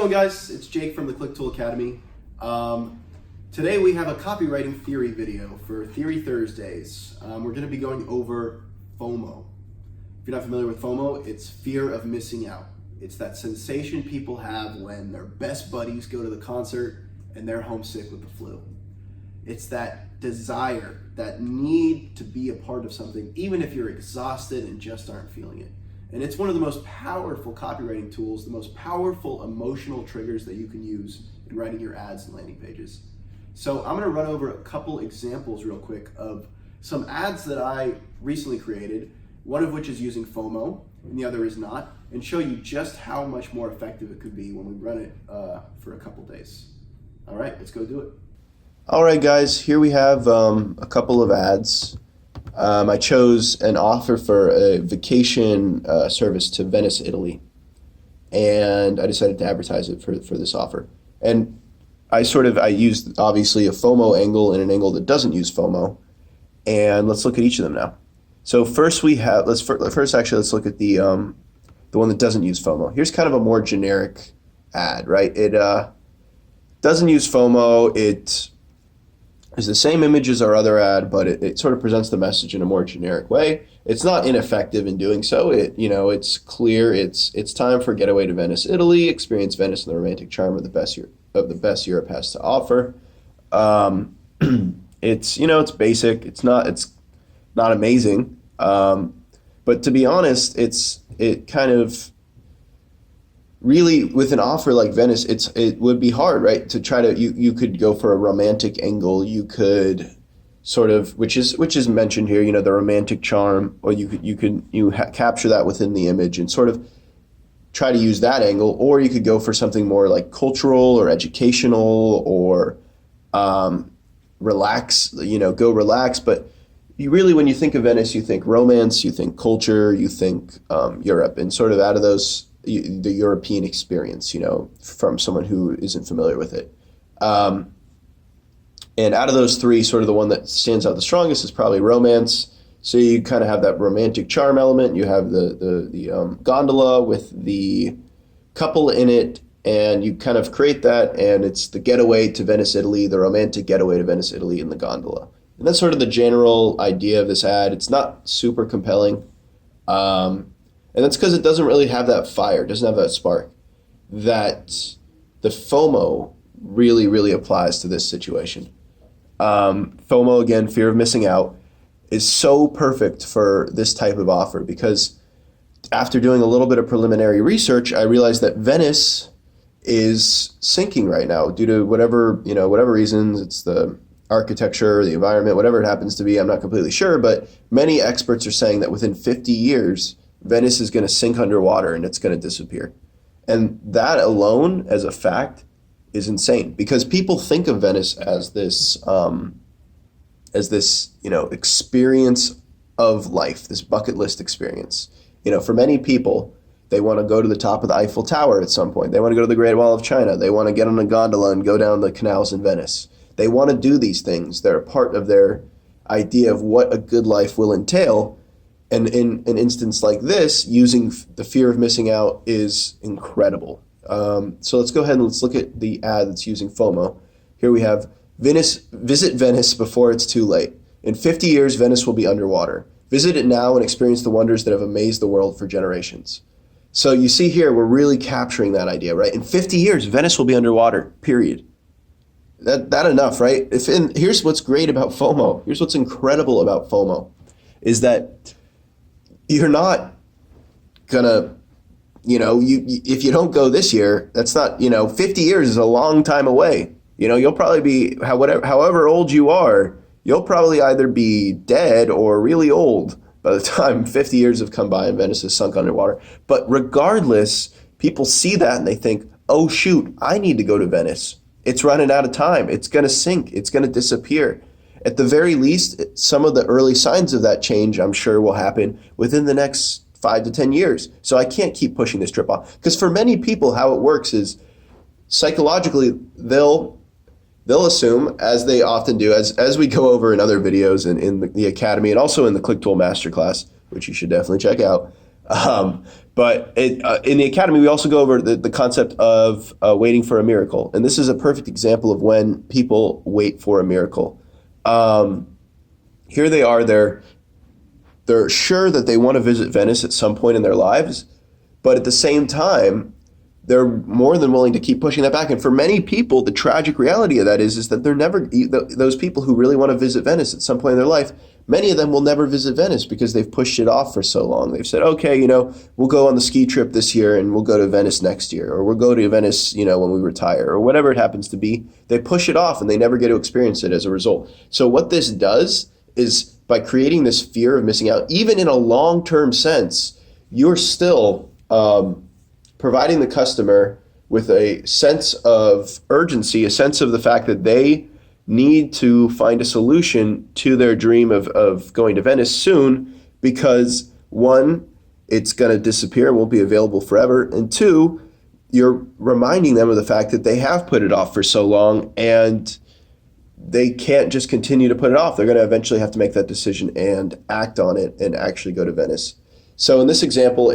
going, guys? It's Jake from the Clicktool Academy. Today we have a copywriting theory video for Theory Thursdays. We're going to be going over FOMO. If you're not familiar with FOMO, it's fear of missing out. It's that sensation people have when their best buddies go to the concert and they're homesick with the flu. It's that desire, that need to be a part of something, even if you're exhausted and just aren't feeling it. And it's one of the most powerful copywriting tools, the most powerful emotional triggers that you can use in writing your ads and landing pages. So I'm gonna run over a couple examples real quick of some ads that I recently created, one of which is using FOMO and the other is not, and show you just how much more effective it could be when we run it for a couple days. All right, let's go do it. All right, guys, here we have a couple of ads. I chose an offer for a vacation service to Venice, Italy, and I decided to advertise it for this offer. And I used obviously a FOMO angle and an angle that doesn't use FOMO, and let's look at each of them now. So first let's look at the one that doesn't use FOMO. Here's kind of a more generic ad, right? It doesn't use FOMO. It is the same image as our other ad, but it sort of presents the message in a more generic way. It's not ineffective in doing so. It's clear. It's time for a getaway to Venice, Italy. Experience Venice and the romantic charm of the best Europe has to offer. It's basic. It's not amazing. But to be honest, it kind of really, with an offer like Venice, it would be hard, right? To try to you could go for a romantic angle. You could sort of, which is mentioned here, the romantic charm, or you capture that within the image and sort of try to use that angle, or you could go for something more like cultural or educational or relax, go relax. But you really, when you think of Venice, you think romance, you think culture, you think Europe, and sort of out of those, the European experience, from someone who isn't familiar with it. And out of those three, sort of the one that stands out the strongest is probably romance. So you kind of have that romantic charm element. You have the gondola with the couple in it, and you kind of create that, and it's the getaway to Venice, Italy, the romantic getaway to Venice, Italy in the gondola. And that's sort of the general idea of this ad. It's not super compelling. And that's because it doesn't really have that fire, doesn't have that spark. That the FOMO really, really applies to this situation. FOMO, again, fear of missing out, is so perfect for this type of offer because after doing a little bit of preliminary research, I realized that Venice is sinking right now due to whatever reasons. It's the architecture, the environment, whatever it happens to be. I'm not completely sure, but many experts are saying that within 50 years, Venice is going to sink underwater and it's going to disappear. And that alone, as a fact, is insane because people think of Venice as this experience of life, this bucket list experience. For many people, they want to go to the top of the Eiffel Tower at some point. They want to go to the Great Wall of China. They want to get on a gondola and go down the canals in Venice. They want to do these things. They're a part of their idea of what a good life will entail. And in an instance like this, using the fear of missing out is incredible. So let's go ahead and let's look at the ad that's using FOMO. Here we have visit Venice before it's too late. In 50 years, Venice will be underwater. Visit it now and experience the wonders that have amazed the world for generations. So you see here, we're really capturing that idea, right? In 50 years, Venice will be underwater, period. That enough, right? Here's what's great about FOMO. Here's what's incredible about FOMO is that you're not gonna, if you don't go this year, that's not, 50 years is a long time away. You'll probably be, however old you are, you'll probably either be dead or really old by the time 50 years have come by and Venice is sunk underwater. But regardless, people see that and they think, oh shoot, I need to go to Venice. It's running out of time. It's gonna sink. It's gonna disappear. At the very least, some of the early signs of that change, I'm sure, will happen within the next 5 to 10 years. So I can't keep pushing this trip off. Because for many people, how it works is psychologically, they'll assume, as they often do, as we go over in other videos and in the Academy and also in the Clicktool Masterclass, which you should definitely check out, In the academy, we also go over the concept of waiting for a miracle, and this is a perfect example of when people wait for a miracle. Um, Here they are; they're sure that they want to visit Venice at some point in their lives, but at the same time, they're more than willing to keep pushing that back. And for many people, the tragic reality of that is that they're never, those people who really want to visit Venice at some point in their life, many of them will never visit Venice because they've pushed it off for so long. They've said, okay, we'll go on the ski trip this year and we'll go to Venice next year, or we'll go to Venice, when we retire, or whatever it happens to be. They push it off and they never get to experience it as a result. So what this does is, by creating this fear of missing out, even in a long-term sense, you're still providing the customer with a sense of urgency, a sense of the fact that they need to find a solution to their dream of going to Venice soon, because one, it's going to disappear and won't be available forever, and two, you're reminding them of the fact that they have put it off for so long and they can't just continue to put it off. They're going to eventually have to make that decision and act on it and actually go to Venice. So in this example,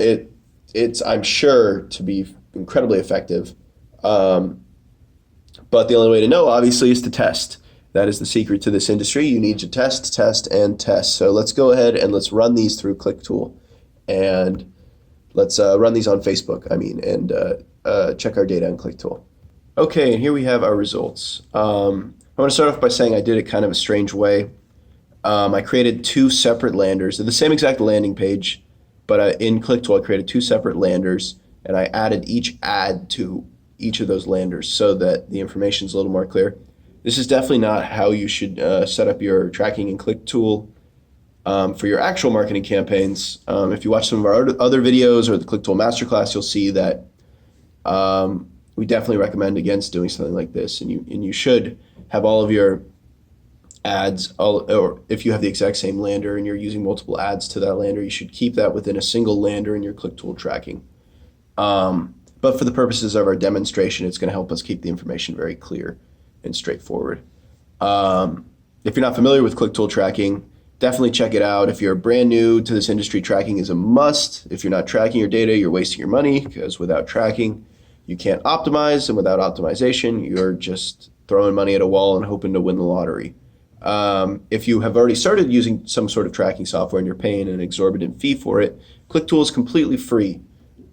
it's I'm sure to be incredibly effective. But the only way to know, obviously, is to test. That is the secret to this industry. You need to test, test, and test. So let's go ahead and let's run these through Clicktool. And let's run these on Facebook, and check our data on Clicktool. Okay, and here we have our results. I want to start off by saying I did it kind of a strange way. I created two separate landers. They're the same exact landing page, but in Clicktool, I created two separate landers, and I added each ad to each of those landers so that the information is a little more clear. This is definitely not how you should set up your tracking in Clicktool for your actual marketing campaigns. If you watch some of our other videos or the Clicktool Masterclass, you'll see that we definitely recommend against doing something like this, and you should have all of your ads, or if you have the exact same lander and you're using multiple ads to that lander, you should keep that within a single lander in your Clicktool tracking. But for the purposes of our demonstration, it's going to help us keep the information very clear and straightforward. If you're not familiar with Clicktool tracking, definitely check it out. If you're brand new to this industry, tracking is a must. If you're not tracking your data, you're wasting your money, because without tracking, you can't optimize, and without optimization, you're just throwing money at a wall and hoping to win the lottery. If you have already started using some sort of tracking software and you're paying an exorbitant fee for it, Clicktool is completely free,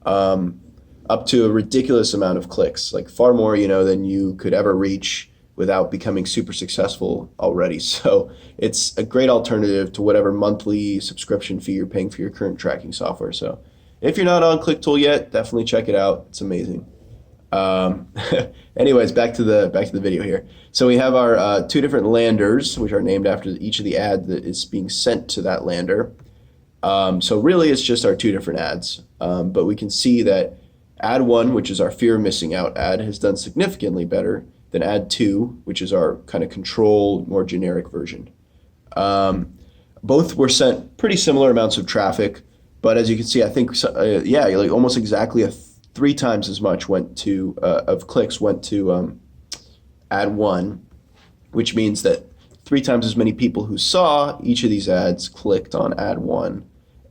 up to a ridiculous amount of clicks, like far more, than you could ever reach without becoming super successful already. So it's a great alternative to whatever monthly subscription fee you're paying for your current tracking software. So if you're not on Clicktool yet, definitely check it out. It's amazing. Anyways, back to the video here. So we have our two different landers, which are named after each of the ads that is being sent to that lander. So really, it's just our two different ads. But we can see that ad 1, which is our fear of missing out ad, has done significantly better than ad 2, which is our kind of controlled, more generic version. Both were sent pretty similar amounts of traffic, but as you can see, I think like almost exactly 3 times as much went to of clicks went to ad 1, which means that 3 times as many people who saw each of these ads clicked on ad 1.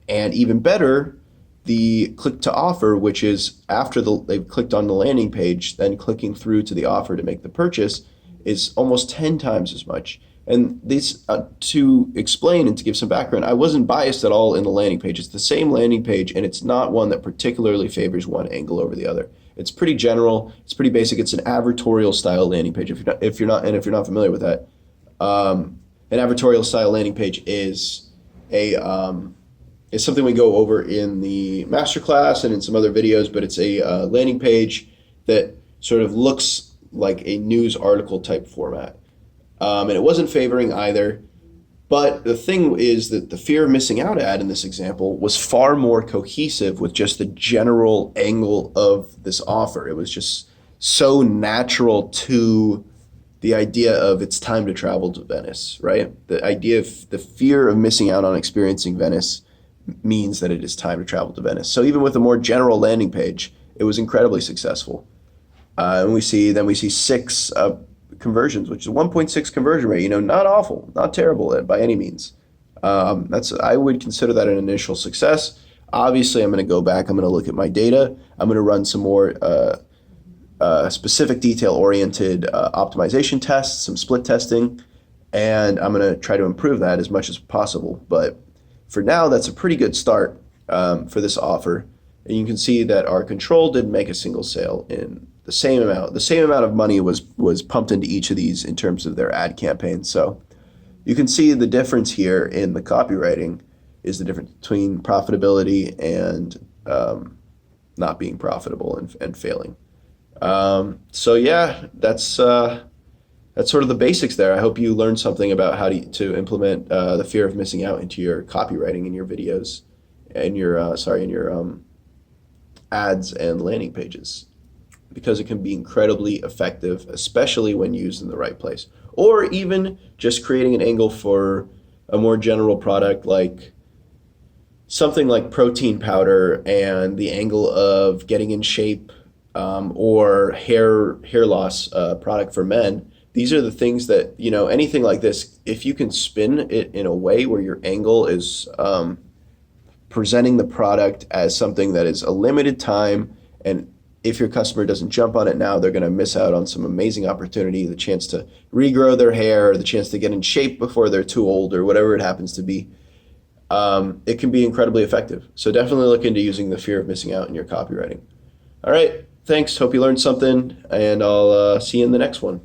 And even better, the click to offer, which is after they've clicked on the landing page, then clicking through to the offer to make the purchase, is almost 10 times as much. And this, to explain and to give some background, I wasn't biased at all in the landing page. It's the same landing page, and it's not one that particularly favors one angle over the other. It's pretty general. It's pretty basic. It's an advertorial style landing page. If you're not familiar with that, an advertorial style landing page is is something we go over in the masterclass and in some other videos. But it's a landing page that sort of looks like a news article type format. And it wasn't favoring either. But the thing is that the fear of missing out ad in this example was far more cohesive with just the general angle of this offer. It was just so natural to the idea of it's time to travel to Venice, right? The idea of the fear of missing out on experiencing Venice means that it is time to travel to Venice. So even with a more general landing page, it was incredibly successful. And we see 6 conversions, which is a 1.6 conversion rate. Not awful, not terrible by any means. I would consider that an initial success. Obviously, I'm going to go back. I'm going to look at my data. I'm going to run some more specific detail-oriented optimization tests, some split testing, and I'm going to try to improve that as much as possible. But for now, that's a pretty good start for this offer. And you can see that our control didn't make a single sale in the same amount. The same amount of money was pumped into each of these in terms of their ad campaigns. So you can see the difference here in the copywriting is the difference between profitability and not being profitable and failing. So yeah, that's sort of the basics there. I hope you learned something about how to implement the fear of missing out into your copywriting in your videos, and your ads and landing pages, because it can be incredibly effective, especially when used in the right place. Or even just creating an angle for a more general product like something like protein powder, and the angle of getting in shape, or hair loss product for men. These are the things that, anything like this, if you can spin it in a way where your angle is presenting the product as something that is a limited time, and if your customer doesn't jump on it now, they're going to miss out on some amazing opportunity, the chance to regrow their hair, the chance to get in shape before they're too old, or whatever it happens to be. It can be incredibly effective. So definitely look into using the fear of missing out in your copywriting. All right, thanks. Hope you learned something, and I'll see you in the next one.